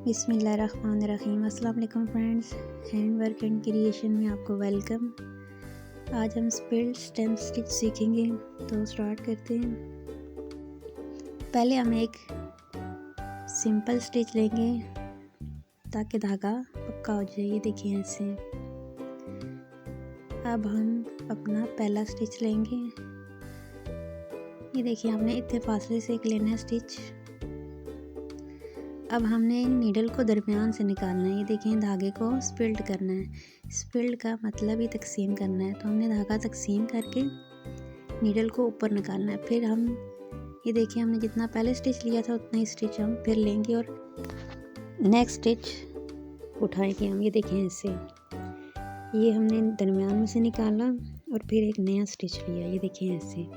बिस्मिल्लाहिर्रहमानिर्रहीम। अस्सलाम वालेकुम friends, hand work and creation में आपको वेलकम। आज हम स्पिल्ड स्टेम स्टिच सीखेंगे, तो स्टार्ट करते हैं। पहले हम एक सिंपल स्टिच लेंगे ताकि धागा पक्का हो जाए। ये देखिए ऐसे। अब हम अपना पहला स्टिच लेंगे। ये देखिए हमने इतने फासले से एक लेना है स्टिच। अब हमने नीडल को दरमियान से निकालना है। ये देखिए धागे को स्पिल्ड करना है। स्पिल्ड का मतलब ही तकसीम करना है, तो हमने धागा तकसीम करके नीडल को ऊपर निकालना है। फिर हम ये देखिए हमने जितना पहले स्टिच लिया था उतना ही स्टिच हम फिर लेंगे और नेक्स्ट स्टिच उठाएंगे हम। ये देखिए ऐसे। ये हमने दरमियान में से निकाला और फिर एक नया स्टिच लिया। ये देखिए ऐसे।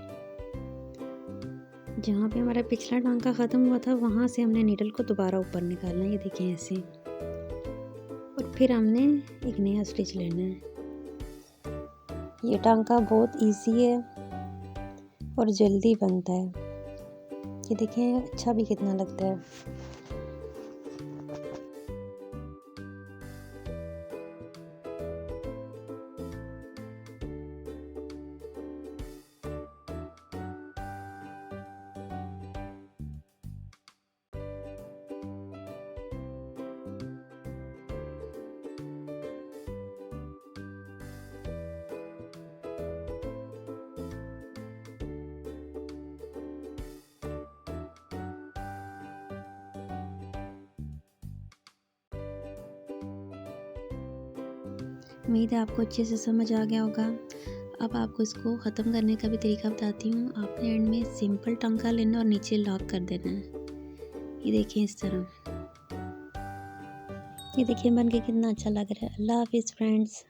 जहाँ पे हमारा पिछला टांका ख़त्म हुआ था वहाँ से हमने नीडल को दोबारा ऊपर निकालना है। ये देखिए ऐसे। और फिर हमने एक नया स्टिच लेना है। ये टांका बहुत इजी है और जल्दी बनता है। ये देखिए अच्छा भी कितना लगता है। उम्मीद है आपको अच्छे से समझ आ गया होगा। अब आपको इसको ख़त्म करने का भी तरीका बताती हूँ। आपने एंड में सिंपल टांका लेना और नीचे लॉक कर देना है। ये देखिए इस तरह। ये देखिए बन के कितना अच्छा लग रहा है। अल्लाह हाफिज़ फ्रेंड्स।